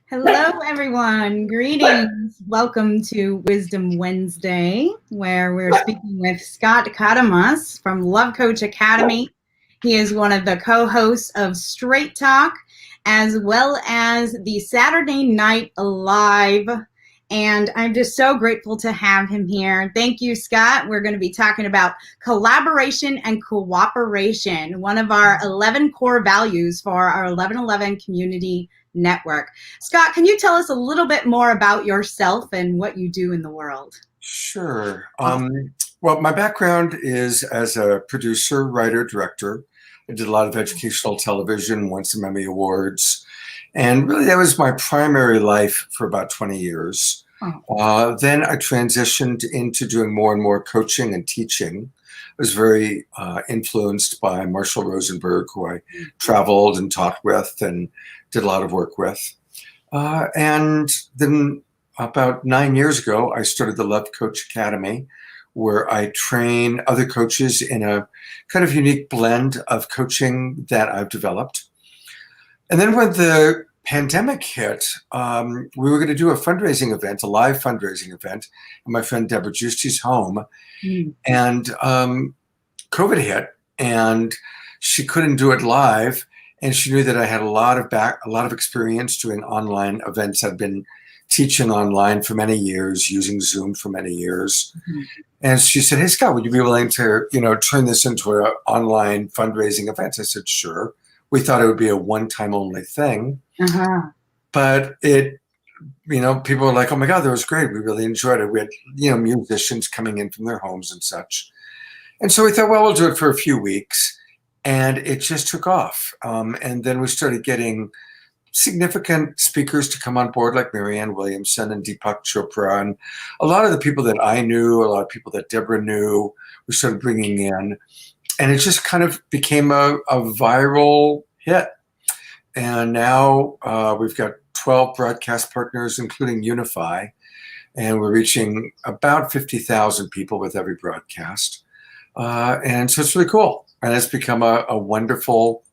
Hello, everyone. Greetings. Welcome to Wisdom Wednesday, where we're speaking with Scott Catamas from Love Coach Academy. He is one of the co-hosts of Straight Talk, as well as the Saturday Night Live. And I'm just so grateful to have him here. Thank you, Scott. We're going to be talking about collaboration and cooperation, one of our 11 core values for our 1111 community network. Scott, can you tell us a little bit more about yourself and what you do in the world? Sure. Well, my background is as a producer, writer, director. I did a lot of educational television, won some Emmy Awards. And really, that was my primary life for about 20 years. Then I transitioned into doing more and more coaching and teaching. I was very influenced by Marshall Rosenberg, who I traveled and talked with and did a lot of work with. And then about 9 years ago, I started the Love Coach Academy, where I train other coaches in a kind of unique blend of coaching that I've developed. And then when the pandemic hit, we were going to do a fundraising event, a live fundraising event, in my friend Deborah Giusti's home. And COVID hit, and she couldn't do it live. And she knew that I had a lot of experience doing online events. I'd been teaching online for many years, using Zoom for many years. And she said, "Hey, Scott, would you be willing to, turn this into an online fundraising event?" I said, "Sure." We thought it would be a one-time only thing. But it, people were like, "Oh my God, that was great. We really enjoyed it." We had, musicians coming in from their homes and such. And so we thought, well, we'll do it for a few weeks. And it just took off. And then we started getting significant speakers to come on board, like Marianne Williamson and Deepak Chopra. And a lot of the people that I knew, a lot of people that Deborah knew, we started bringing in. And it just kind of became a viral hit. And now we've got 12 broadcast partners, including Unify. And we're reaching about 50,000 people with every broadcast. And so it's really cool. And it's become a wonderful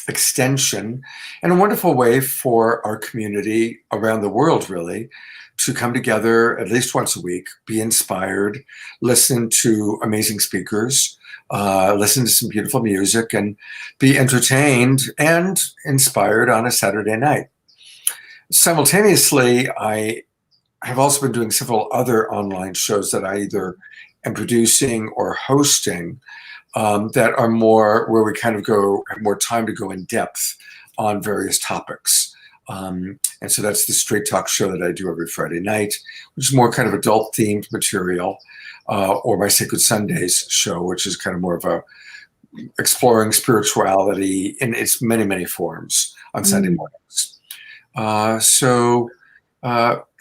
extension and a wonderful way for our community around the world, really, to come together at least once a week, be inspired, listen to amazing speakers, listen to some beautiful music, and be entertained and inspired on a Saturday night. Simultaneously, I have also been doing several other online shows that I either am producing or hosting, that are more where we kind of have more time to go in depth on various topics. And so that's the Straight Talk show that I do every Friday night, which is more kind of adult themed material, or my Sacred Sundays show, which is kind of more of a exploring spirituality in its many, many forms on Sunday mornings.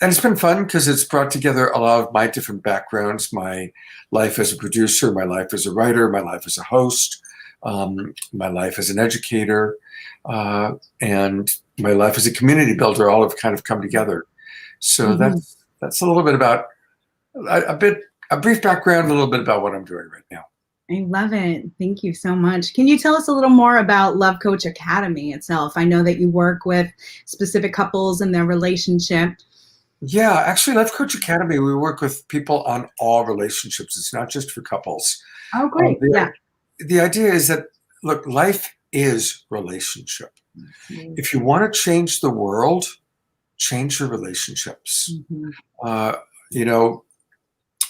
And it's been fun because it's brought together a lot of my different backgrounds, my life as a producer, my life as a writer, my life as a host, my life as an educator, and my life as a community builder, all have kind of come together. So that's a little bit about a brief background, a little bit about what I'm doing right now. I love it. Thank you so much. Can you tell us a little more about Love Coach Academy itself? I know that you work with specific couples and their relationship. Yeah, actually, Love Coach Academy, we work with people on all relationships. It's not just for couples. Oh, great. The idea is that, look, life is relationship. If you want to change the world, change your relationships.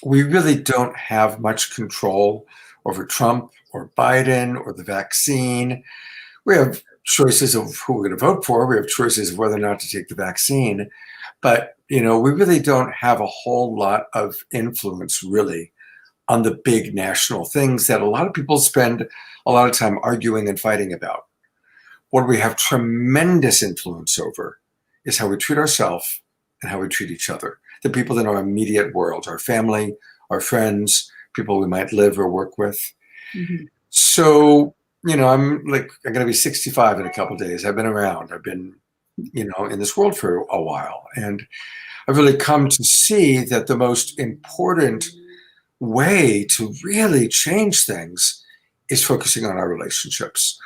We really don't have much control over Trump or Biden or the vaccine. We have choices of who we're going to vote for. We have choices of whether or not to take the vaccine. But, we really don't have a whole lot of influence, really, on the big national things that a lot of people spend a lot of time arguing and fighting about. What we have tremendous influence over is how we treat ourselves and how we treat each other. The people in our immediate world, our family, our friends, people we might live or work with. So, I'm going to be 65 in a couple of days. I've been around. I've been, in this world for a while. And I've really come to see that the most important way to really change things is focusing on our relationships.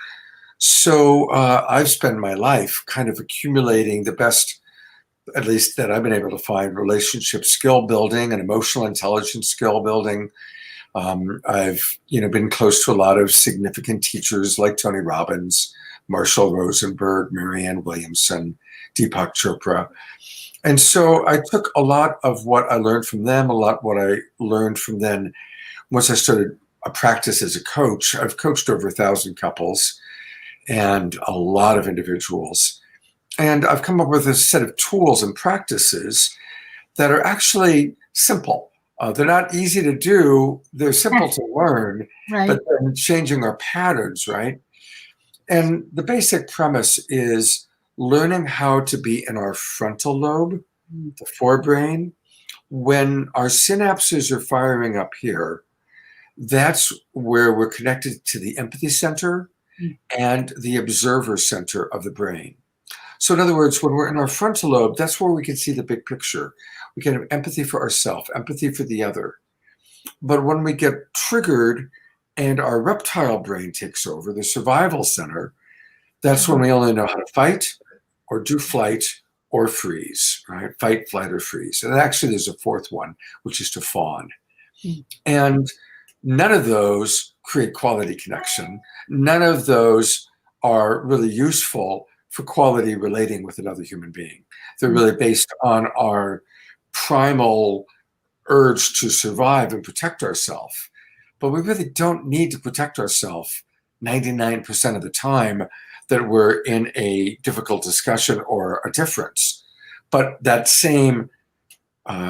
So I've spent my life kind of accumulating the best at least that I've been able to find, relationship skill building and emotional intelligence skill building. I've been close to a lot of significant teachers like Tony Robbins, Marshall Rosenberg, Marianne Williamson, Deepak Chopra. And so I took a lot of what I learned from them, a lot what I learned from them once I started a practice as a coach. I've coached over 1,000 couples and a lot of individuals. And I've come up with a set of tools and practices that are actually simple. They're not easy to do. They're simple to learn, Right. but they're changing our patterns, right? And the basic premise is learning how to be in our frontal lobe, the forebrain. When our synapses are firing up here, that's where we're connected to the empathy center and the observer center of the brain. So in other words, when we're in our frontal lobe, that's where we can see the big picture. We can have empathy for ourselves, empathy for the other. But when we get triggered and our reptile brain takes over, the survival center, that's when we only know how to fight or do flight or freeze, right? Fight, flight, or freeze. And actually there's a fourth one, which is to fawn. And none of those create quality connection. None of those are really useful for quality relating with another human being. They're really based on our primal urge to survive and protect ourselves. But we really don't need to protect ourselves 99% of the time that we're in a difficult discussion or a difference. But that same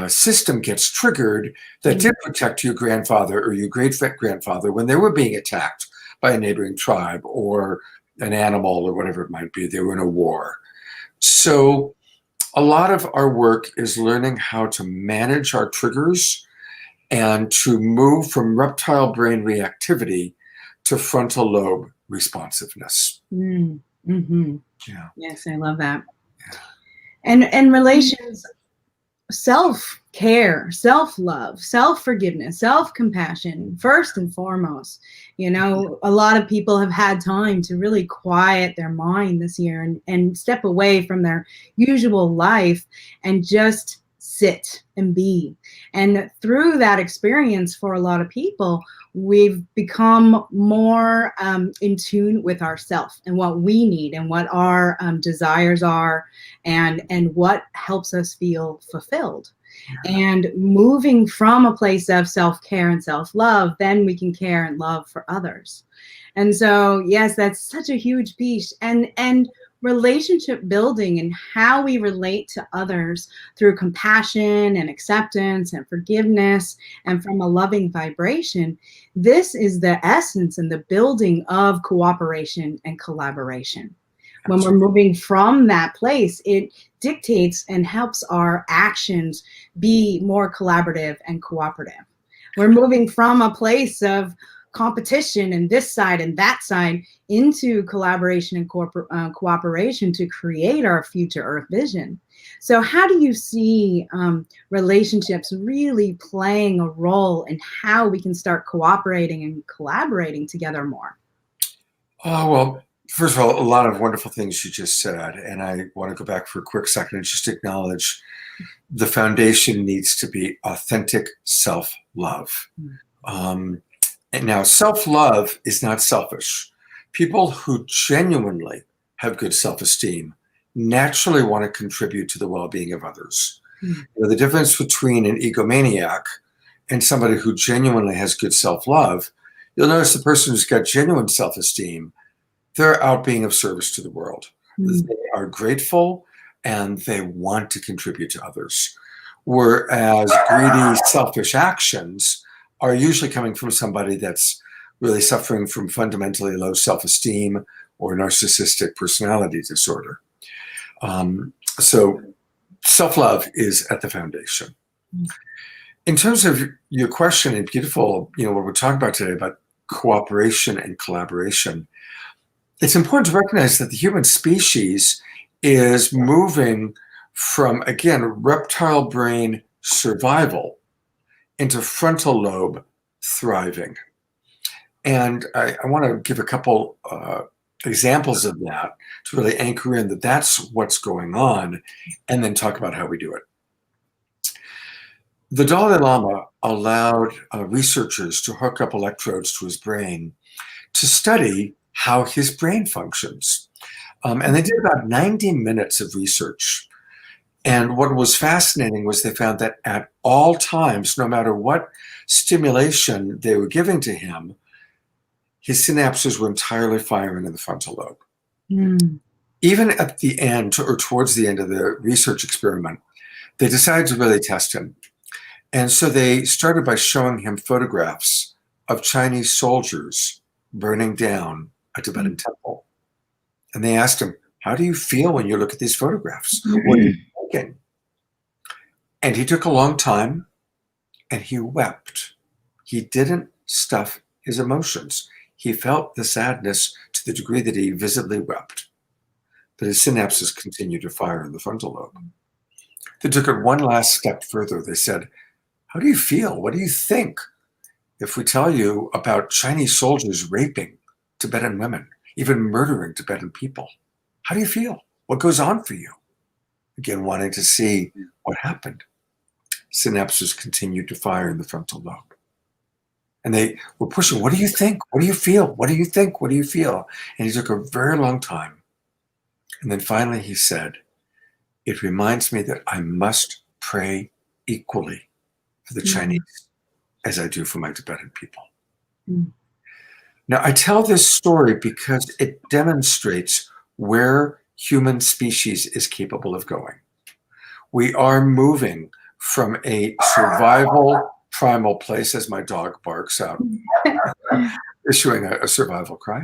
system gets triggered that did protect your grandfather or your great-grandfather when they were being attacked by a neighboring tribe or an animal or whatever it might be. They were in a war. So a lot of our work is learning how to manage our triggers and to move from reptile brain reactivity to frontal lobe responsiveness. Mm-hmm. Yeah. Yes, I love that. Yeah. And relations, self-care, self-love, self-forgiveness, self-compassion, first and foremost. A lot of people have had time to really quiet their mind this year and step away from their usual life and just sit and be. And through that experience for a lot of people, we've become more in tune with ourselves and what we need and what our desires are and what helps us feel fulfilled. And moving from a place of self-care and self-love, then we can care and love for others. And so, yes, that's such a huge piece. And relationship building and how we relate to others through compassion and acceptance and forgiveness and from a loving vibration. This is the essence and the building of cooperation and collaboration. When we're moving from that place, it dictates and helps our actions be more collaborative and cooperative. We're moving from a place of competition and this side and that side into collaboration and cooperation to create our future Earth vision. So how do you see relationships really playing a role in how we can start cooperating and collaborating together more? Well, first of all, a lot of wonderful things you just said. And I want to go back for a quick second and just acknowledge the foundation needs to be authentic self-love. And now self-love is not selfish. People who genuinely have good self-esteem naturally want to contribute to the well-being of others. The difference between an egomaniac and somebody who genuinely has good self-love, you'll notice the person who's got genuine self-esteem, they're out being of service to the world. They are grateful and they want to contribute to others. Whereas greedy, selfish actions are usually coming from somebody that's really suffering from fundamentally low self-esteem or narcissistic personality disorder. So self-love is at the foundation. In terms of your question and beautiful, what we're talking about today about cooperation and collaboration, it's important to recognize that the human species is moving from, again, reptile brain survival into frontal lobe thriving. And I want to give a couple examples of that to really anchor in that that's what's going on, and then talk about how we do it. The Dalai Lama allowed researchers to hook up electrodes to his brain to study how his brain functions. And they did about 90 minutes of research. And what was fascinating was they found that at all times, no matter what stimulation they were giving to him, his synapses were entirely firing in the frontal lobe. Mm. Even at the end, or towards the end of the research experiment, they decided to really test him. And so they started by showing him photographs of Chinese soldiers burning down a Tibetan temple. And they asked him, how do you feel when you look at these photographs? What are you thinking? And he took a long time and he wept. He didn't stuff his emotions. He felt the sadness to the degree that he visibly wept. But his synapses continued to fire in the frontal lobe. They took it one last step further. They said, how do you feel? What do you think if we tell you about Chinese soldiers raping Tibetan women, even murdering Tibetan people? How do you feel? What goes on for you? Again, wanting to see what happened. Synapses continued to fire in the frontal lobe. And they were pushing, what do you think? What do you feel? What do you think? What do you feel? And he took a very long time. And then finally he said, it reminds me that I must pray equally for the Chinese as I do for my Tibetan people. Mm. Now, I tell this story because it demonstrates where human species is capable of going. We are moving from a survival primal place, as my dog barks out, issuing a survival cry.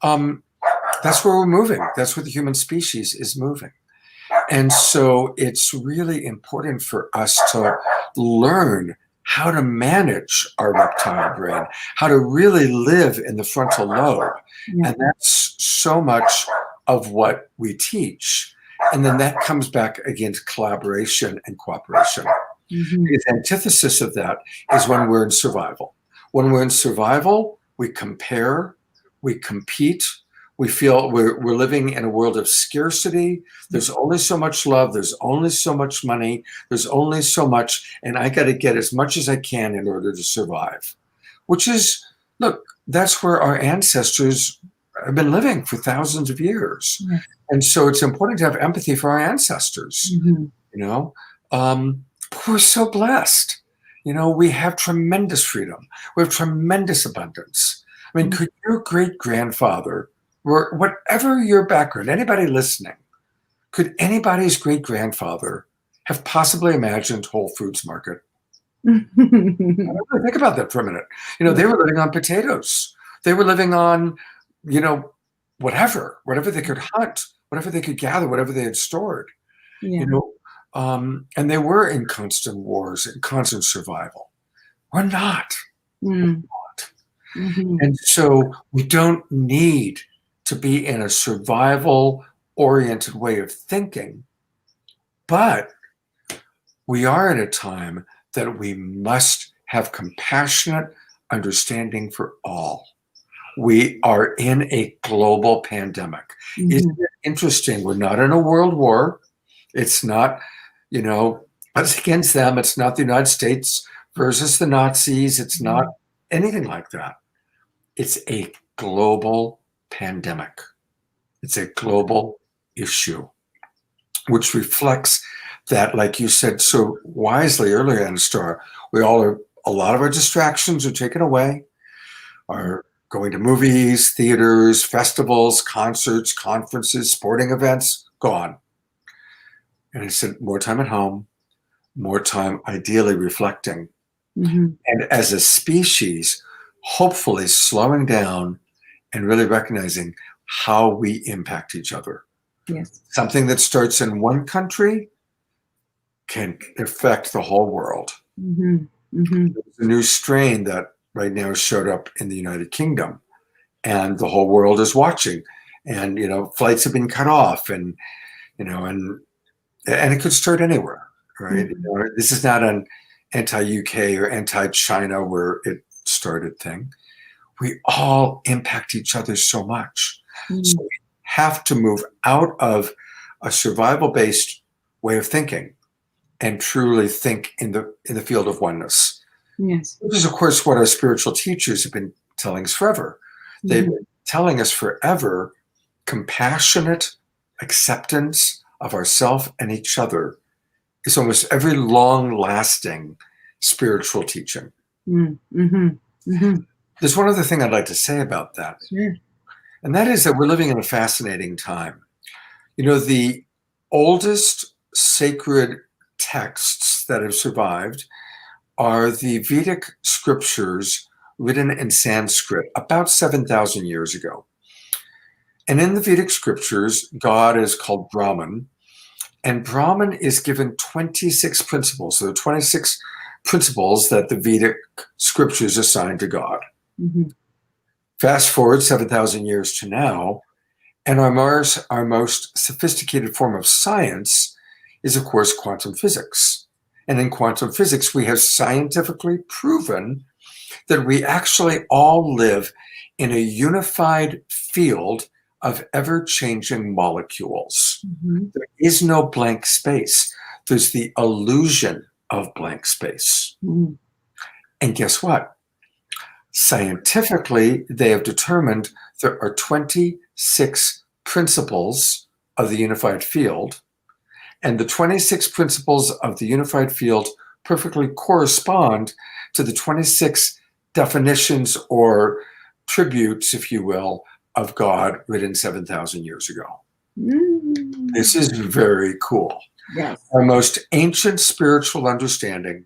That's where we're moving. That's where the human species is moving. And so it's really important for us to learn how to manage our reptile brain, how to really live in the frontal lobe. Yeah. And that's so much of what we teach. And then that comes back again to collaboration and cooperation. Mm-hmm. The antithesis of that is when we're in survival. When we're in survival, we compare, we compete, we feel we're living in a world of scarcity. There's only so much love. There's only so much money. There's only so much, and I got to get as much as I can in order to survive. Which is, look, that's where our ancestors have been living for thousands of years. Mm-hmm. And so it's important to have empathy for our ancestors, mm-hmm. you know. We're so blessed. You know, we have tremendous freedom. We have tremendous abundance. I mean, mm-hmm. could your great-grandfather, or whatever your background, anybody listening, could anybody's great-grandfather have possibly imagined Whole Foods Market? Think about that for a minute. You know, they were living on potatoes. They were living on, you know, whatever they could hunt, whatever they could gather, whatever they had stored. Yeah. You know, and they were in constant wars and constant survival. We're not. We're not. Mm-hmm. And so we don't need to be in a survival-oriented way of thinking, but we are in a time that we must have compassionate understanding for all. We are in a global pandemic. Mm-hmm. Isn't it interesting? We're not in a world war. It's not, you know, us against them. It's not the United States versus the Nazis. It's not anything like that. It's a global pandemic. It's a global issue, which reflects that, like you said so wisely earlier, Anistara, a lot of our distractions are taken away. Our going to movies, theaters, festivals, concerts, conferences, sporting events, gone. And I said, more time at home, more time ideally reflecting. Mm-hmm. And as a species, hopefully slowing down and really recognizing how we impact each other. Yes. Something that starts in one country can affect the whole world. Mm-hmm. Mm-hmm. There's a new strain that right now showed up in the United Kingdom, and the whole world is watching. And, you know, flights have been cut off, and, you know, and it could start anywhere, right? Mm-hmm. You know, this is not an anti-UK or anti-China where it started thing. We all impact each other so much. Mm. So we have to move out of a survival-based way of thinking and truly think in the field of oneness. Yes. Which is, of course, what our spiritual teachers have been telling us forever. They've been telling us forever compassionate acceptance of ourselves and each other is almost every long-lasting spiritual teaching. Mm. Mm-hmm. Mm-hmm. There's one other thing I'd like to say about that, Sure. and that is that we're living in a fascinating time. You know, the oldest sacred texts that have survived are the Vedic scriptures written in Sanskrit about 7,000 years ago. And in the Vedic scriptures, God is called Brahman, and Brahman is given 26 principles. So there are 26 principles that the Vedic scriptures assign to God. Mm-hmm. Fast forward 7,000 years to now, and our most sophisticated form of science is, of course, quantum physics. And in quantum physics, we have scientifically proven that we actually all live in a unified field of ever-changing molecules. Mm-hmm. There is no blank space. There's the illusion of blank space. Mm-hmm. And guess what? Scientifically, they have determined there are 26 principles of the unified field, and the 26 principles of the unified field perfectly correspond to the 26 definitions or tributes, if you will, of God written 7,000 years ago. Mm-hmm. This is very cool. Yes. Our most ancient spiritual understanding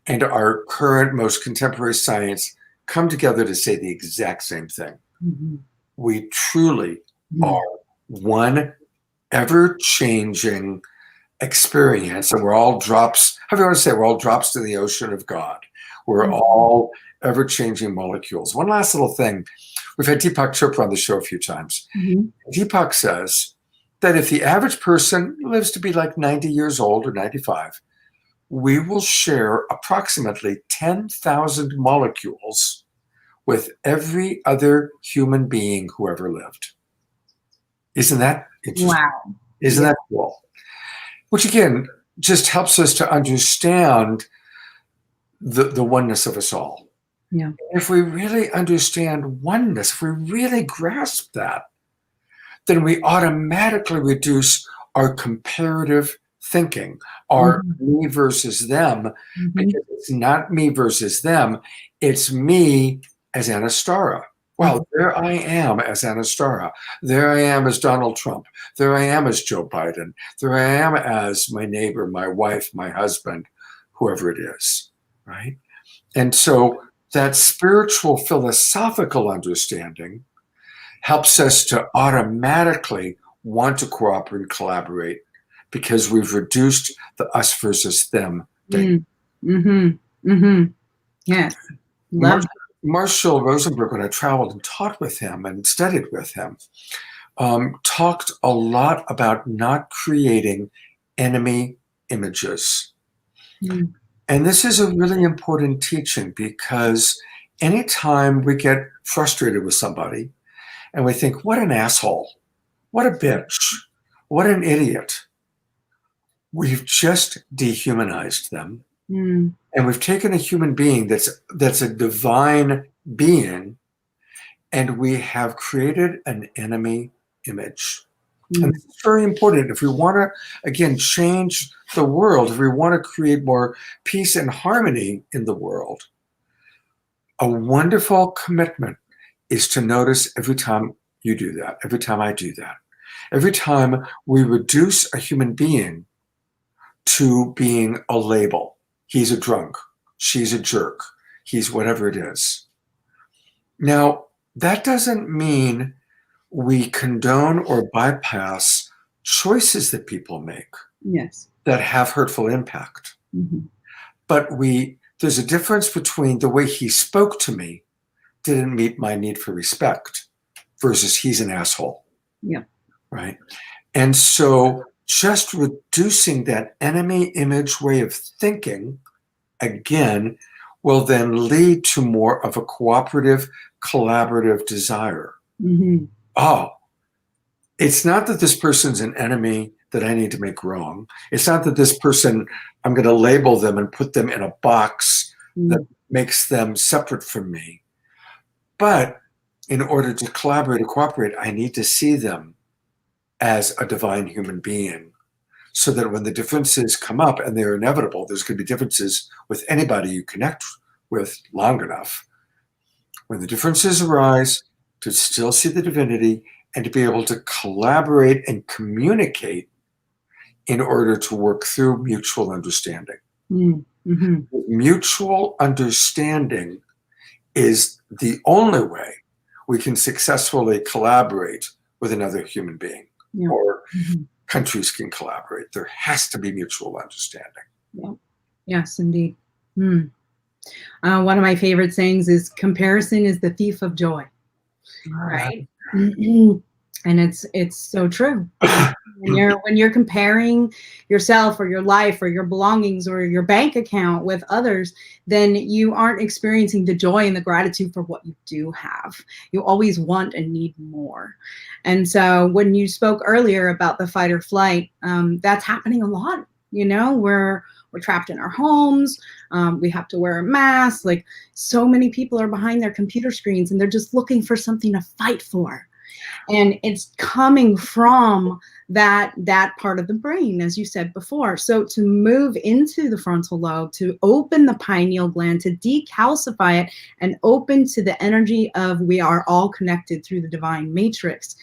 and our current most contemporary science come together to say the exact same thing. Mm-hmm. We truly are one ever-changing experience, and we're all drops, how do you want to say, we're all drops in the ocean of God. We're all ever-changing molecules. One last little thing. We've had Deepak Chopra on the show a few times. Mm-hmm. Deepak says that if the average person lives to be like 90 years old or 95, we will share approximately 10,000 molecules with every other human being who ever lived. Isn't that interesting? Wow. Isn't that cool? Which again, just helps us to understand the oneness of us all. Yeah. If we really understand oneness, if we really grasp that, then we automatically reduce our comparative thinking, our me versus them, because it's not me versus them, it's me as Anistara. Well, there I am as Anistara. There I am as Donald Trump. There I am as Joe Biden. There I am as my neighbor, my wife, my husband, whoever it is, right? And so that spiritual philosophical understanding helps us to automatically want to cooperate and collaborate because we've reduced the us versus them thing. Mm-hmm. Mm-hmm. Yes. Love. Marshall Rosenberg, when I traveled and taught with him and studied with him, talked a lot about not creating enemy images. Mm. And this is a really important teaching because anytime we get frustrated with somebody and we think, what an asshole, what a bitch, what an idiot, we've just dehumanized them. Mm. And we've taken a human being that's a divine being, and we have created an enemy image. And it's very important. If we want to, again, change the world, if we want to create more peace and harmony in the world, a wonderful commitment is to notice every time you do that, every time I do that, every time we reduce a human being to being a label. He's a drunk. She's a jerk. He's whatever it is. Now, that doesn't mean we condone or bypass choices that people make that have hurtful impact. But there's a difference between the way he spoke to me didn't meet my need for respect versus he's an asshole. Yeah. Right? And so just reducing that enemy image way of thinking, again, will then lead to more of a cooperative, collaborative desire. Oh, It's not that this person's an enemy that I need to make wrong. It's not that this person, I'm going to label them and put them in a box that makes them separate from me. But in order to collaborate or cooperate, I need to see them as a divine human being, so that when the differences come up, and they're inevitable, there's going to be differences with anybody you connect with long enough. When the differences arise, to still see the divinity and to be able to collaborate and communicate in order to work through mutual understanding. Mm-hmm. Mutual understanding is the only way we can successfully collaborate with another human being, or countries can collaborate. There has to be mutual understanding. Yeah. Yes, indeed. One of my favorite sayings is, comparison is the thief of joy. Right? And it's so true. When you're comparing yourself or your life or your belongings or your bank account with others, then you aren't experiencing the joy and the gratitude for what you do have. You always want and need more. And so when you spoke earlier about the fight or flight, that's happening a lot. We're trapped in our homes. We have to wear a mask. Like, so many people are behind their computer screens and they're just looking for something to fight for. And it's coming from that part of the brain, as you said before. So to move into the frontal lobe, to open the pineal gland, to decalcify it and open to the energy of we are all connected through the divine matrix.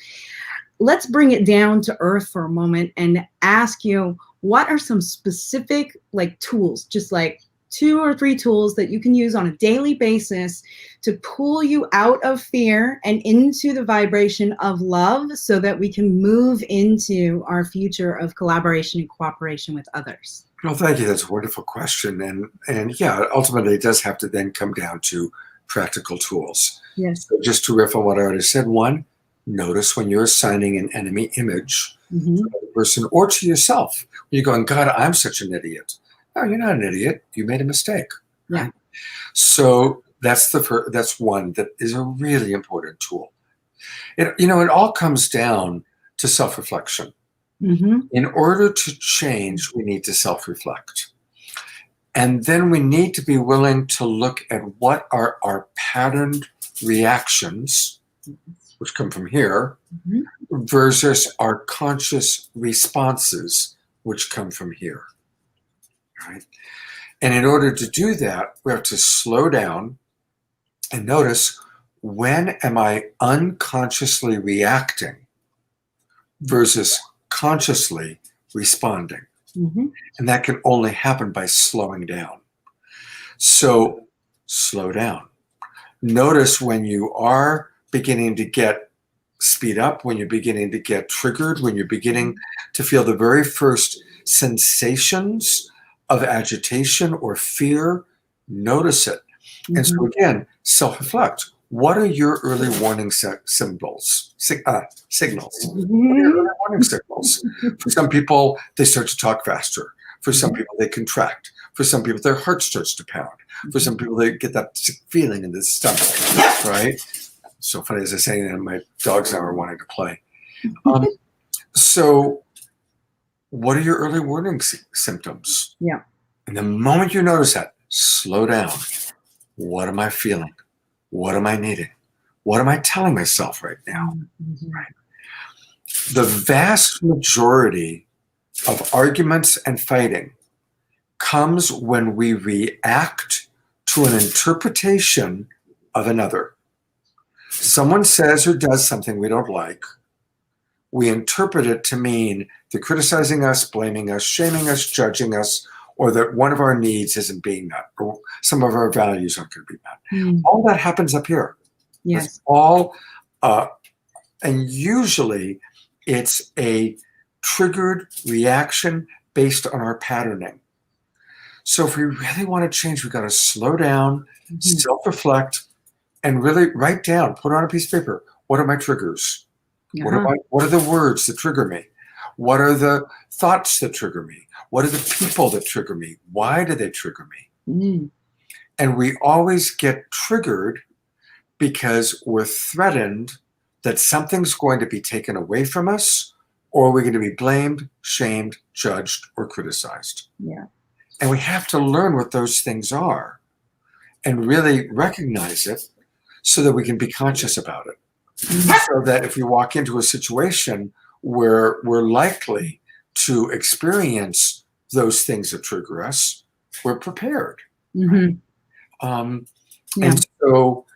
Let's bring it down to earth for a moment and ask you, what are some specific tools, just like 2 or 3 tools that you can use on a daily basis to pull you out of fear and into the vibration of love, so that we can move into our future of collaboration and cooperation with others? Well, thank you. That's a wonderful question. And yeah, ultimately it does have to then come down to practical tools. Yes. So just to riff on what I already said, one, notice when you're assigning an enemy image to another person or to yourself. You're going, God, I'm such an idiot. No, you're not an idiot. You made a mistake. Yeah. Right? So that's one that is a really important tool. It all comes down to self-reflection. In order to change, we need to self-reflect. And then we need to be willing to look at what are our patterned reactions, which come from here, versus our conscious responses, which come from here. Right? And in order to do that, we have to slow down and notice, when am I unconsciously reacting versus consciously responding? And that can only happen by slowing down. So slow down. Notice when you are beginning to get speed up, when you're beginning to get triggered, when you're beginning to feel the very first sensations of agitation or fear, notice it. And so again, self-reflect. What are your early warning signals? Signals. What are your early warning signals? For some people, they start to talk faster. For some people, they contract. For some people, their heart starts to pound. For some people, they get that sick feeling in the stomach, right? So funny, as I say that, my dogs now are wanting to play. So what are your early warning symptoms? Yeah. And the moment you notice that, slow down. What am I feeling? What am I needing? What am I telling myself right now? Right. The vast majority of arguments and fighting comes when we react to an interpretation of another. Someone says or does something we don't like. We interpret it to mean they're criticizing us, blaming us, shaming us, judging us, or that one of our needs isn't being met, or some of our values aren't going to be met. All that happens up here. Yes. It's all, and usually it's a triggered reaction based on our patterning. So if we really want to change, we've got to slow down, self-reflect, and really write down, put on a piece of paper, what are my triggers? What are the words that trigger me? What are the thoughts that trigger me? What are the people that trigger me? Why do they trigger me? And we always get triggered because we're threatened that something's going to be taken away from us, or we're going to be blamed, shamed, judged, or criticized. Yeah. And we have to learn what those things are and really recognize it so that we can be conscious about it. So that if we walk into a situation where we're likely to experience those things that trigger us, we're prepared. Mm-hmm. And so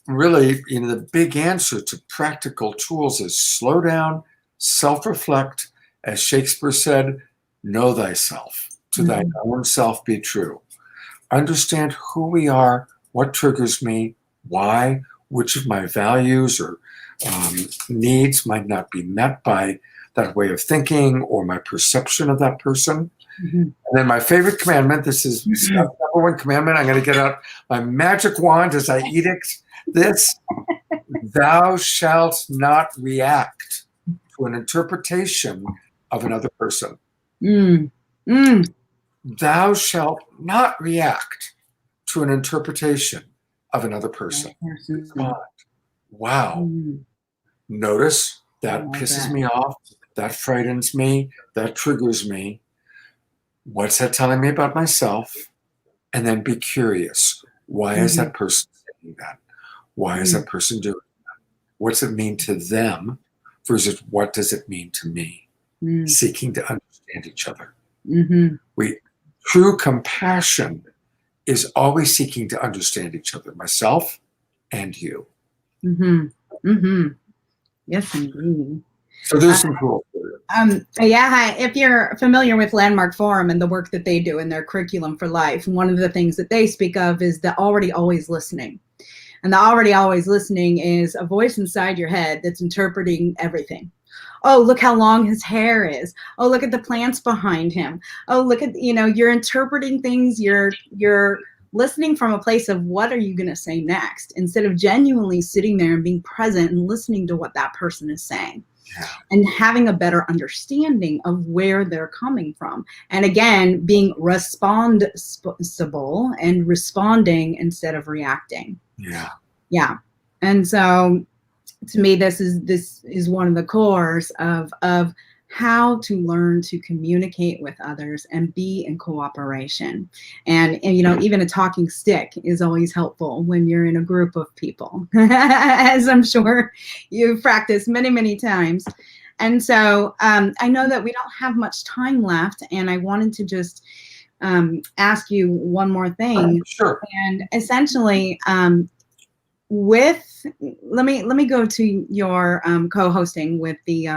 really, the big answer to practical tools is slow down, self-reflect. As Shakespeare said, know thyself, to thine own self be true. Understand who we are, what triggers me, why, which of my values or needs might not be met by that way of thinking or my perception of that person. And then my favorite commandment, this is number one commandment, I'm going to get out my magic wand as I edict this. Thou shalt not react to an interpretation of another person. Thou shalt not react to an interpretation of another person. Respond. Wow. Notice that pisses me off. That frightens me. That triggers me. What's that telling me about myself? And then be curious. Why is that person saying that? Why is that person doing that? What's it mean to them versus what does it mean to me? Seeking to understand each other. True compassion is always seeking to understand each other, myself and you. Yes, indeed. So there's some tools for you. Yeah, if you're familiar with Landmark Forum and the work that they do in their curriculum for life, one of the things that they speak of is the already always listening. And the already always listening is a voice inside your head that's interpreting everything. Oh, look how long his hair is. Oh, look at the plants behind him. Oh, look at, you're interpreting things. You're listening from a place of what are you going to say next, instead of genuinely sitting there and being present and listening to what that person is saying. Yeah. And having a better understanding of where they're coming from. And again, being responsible and responding instead of reacting. Yeah. And so to me, this is one of the cores of how to learn to communicate with others and be in cooperation. And even a talking stick is always helpful when you're in a group of people, as I'm sure you've practiced many, many times. And so I know that we don't have much time left, and I wanted to just ask you one more thing. Sure. And essentially, let me go to your co-hosting with the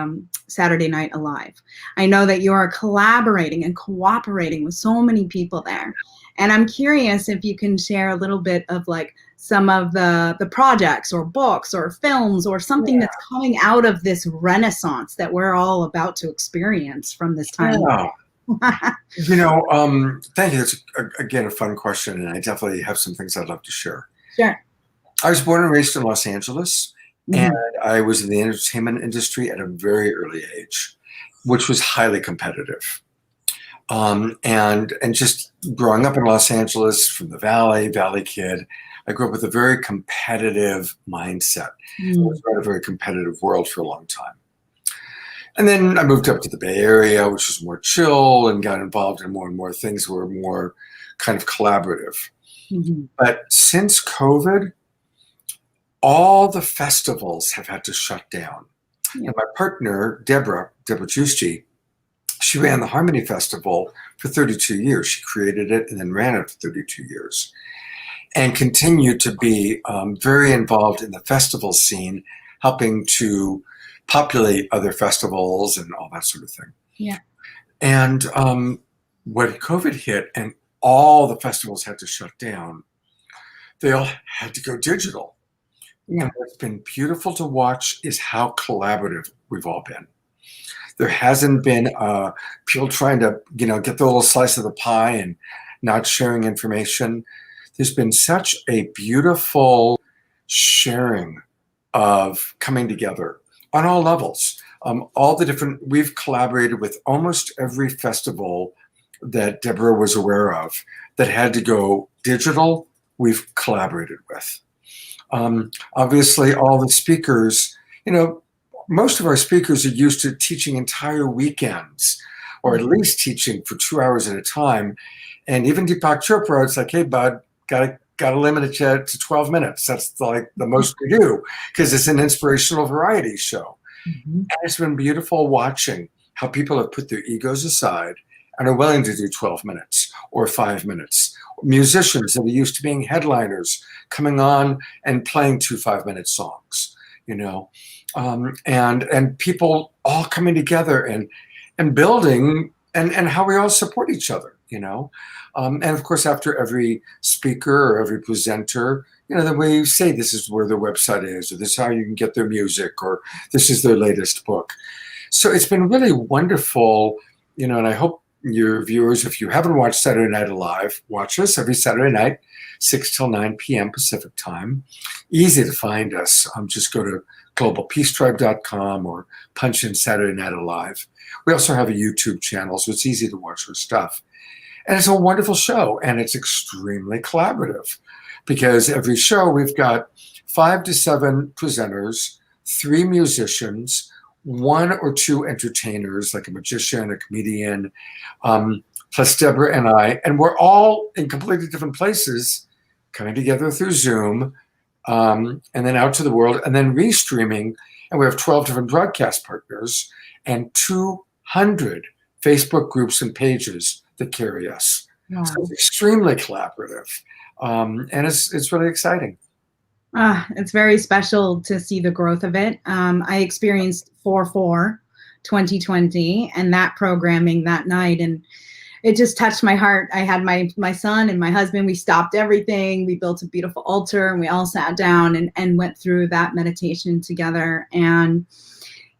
Saturday Night Alive. I know that you are collaborating and cooperating with so many people there, and I'm curious if you can share a little bit of like some of the projects or books or films or something that's coming out of this renaissance that we're all about to experience from this time. Thank you. That's again a fun question, and I definitely have some things I'd love to share. Sure. I was born and raised in Los Angeles, and I was in the entertainment industry at a very early age, which was highly competitive. And just growing up in Los Angeles from the Valley kid, I grew up with a very competitive mindset. I was in a very competitive world for a long time. And then I moved up to the Bay Area, which was more chill, and got involved in more and more things that were more kind of collaborative. But since COVID, all the festivals have had to shut down. And my partner, Deborah Giusti, she ran the Harmony Festival for 32 years. She created it and then ran it for 32 years and continued to be very involved in the festival scene, helping to populate other festivals and all that sort of thing. Yeah. And when COVID hit and all the festivals had to shut down, they all had to go digital. And what's been beautiful to watch is how collaborative we've all been. There hasn't been people trying to, get the little slice of the pie and not sharing information. There's been such a beautiful sharing of coming together on all levels. We've collaborated with almost every festival that Deborah was aware of that had to go digital, we've collaborated with. Obviously, all the speakers, you know, most of our speakers are used to teaching entire weekends, or at least teaching for 2 hours at a time. And even Deepak Chopra, it's like, hey, bud, gotta limit it to 12 minutes. That's like the most we do, because it's an inspirational variety show. And it's been beautiful watching how people have put their egos aside and are willing to do 12 minutes or 5 minutes. Musicians that are used to being headliners coming on and playing 2 5-minute songs, you know, and people all coming together and building and how we all support each other, you know. And of course, after every speaker or every presenter, you know, then we say this is where their website is, or this is how you can get their music, or this is their latest book. So it's been really wonderful, you know, and I hope your viewers, if you haven't watched Saturday Night Live, watch us every Saturday night, 6 till 9 p.m. Pacific time. Easy to find us. Just go to globalpeacetribe.com or punch in Saturday Night Live. We also have a YouTube channel, so it's easy to watch our stuff. And it's a wonderful show, and it's extremely collaborative, because every show we've got 5 to 7 presenters, 3 musicians, 1 or 2 entertainers, like a magician, a comedian, plus Deborah and I, and we're all in completely different places, coming together through Zoom, and then out to the world, and then restreaming. And we have 12 different broadcast partners and 200 Facebook groups and pages that carry us. Wow. So it's extremely collaborative, and it's really exciting. It's very special to see the growth of it. I experienced 4/4/2020 and that programming that night, and it just touched my heart. I had my son and my husband. We stopped everything. We built a beautiful altar, and we all sat down and went through that meditation together. And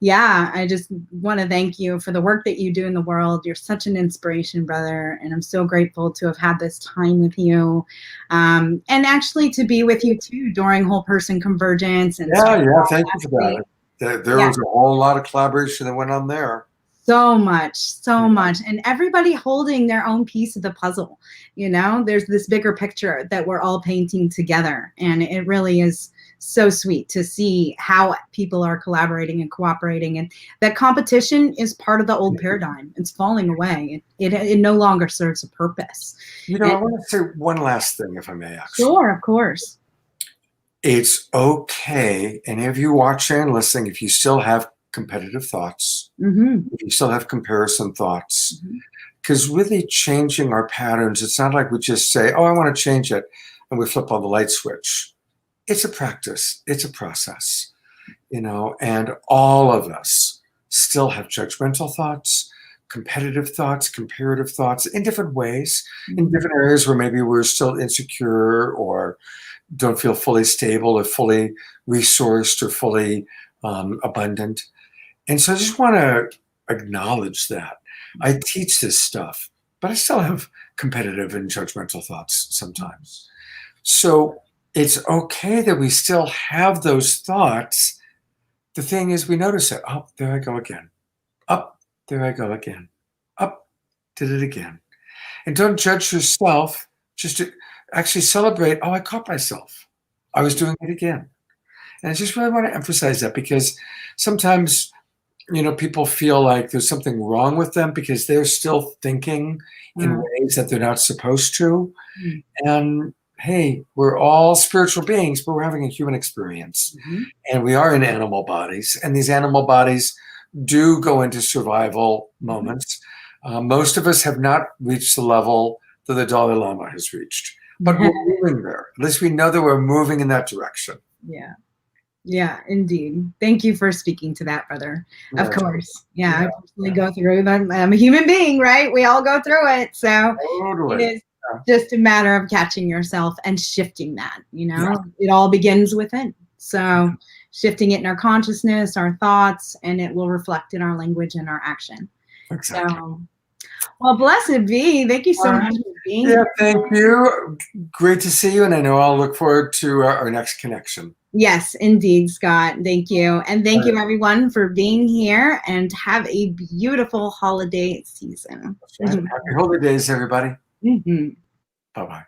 yeah, I just want to thank you for the work that you do in the world. You're such an inspiration, brother. And I'm so grateful to have had this time with you. And actually to be with you too during whole person convergence. And yeah, thank you for that. There was a whole lot of collaboration that went on there. So much. And everybody holding their own piece of the puzzle. You know, there's this bigger picture that we're all painting together. And it really is so sweet to see how people are collaborating and cooperating, and that competition is part of the old paradigm. It's falling away. It no longer serves a purpose. You know, I want to say one last thing, if I may, actually. Sure, of course. It's okay, any of you watching and listening, if you still have competitive thoughts, if you still have comparison thoughts, because really changing our patterns, it's not like we just say, oh, I want to change it, and we flip on the light switch. It's a practice. It's a process, you know, and all of us still have judgmental thoughts, competitive thoughts, comparative thoughts in different ways, in different areas where maybe we're still insecure or don't feel fully stable or fully resourced or fully abundant. And so I just want to acknowledge that. I teach this stuff, but I still have competitive and judgmental thoughts sometimes. So it's okay that we still have those thoughts. The thing is, we notice it. Oh, there I go again. Up, there I go again. Up, did it again. And don't judge yourself. Just to actually celebrate, oh, I caught myself. I was doing it again. And I just really want to emphasize that, because sometimes, you know, people feel like there's something wrong with them because they're still thinking in ways that they're not supposed to. And hey, we're all spiritual beings, but we're having a human experience. And we are in animal bodies. And these animal bodies do go into survival moments. Most of us have not reached the level that the Dalai Lama has reached. But we're moving there. At least we know that we're moving in that direction. Yeah, indeed. Thank you for speaking to that, brother. Of course. I personally go through them. I'm a human being, right? We all go through it. So it is just a matter of catching yourself and shifting that, you know, it all begins within. So shifting it in our consciousness, our thoughts, and it will reflect in our language and our action. Exactly. So, well, blessed be. Thank you so much for being here. Thank you. Great to see you. And I know I'll look forward to our next connection. Yes, indeed, Scott. Thank you. And thank you, everyone, for being here, and have a beautiful holiday season. Happy holidays, everybody. Bye-bye.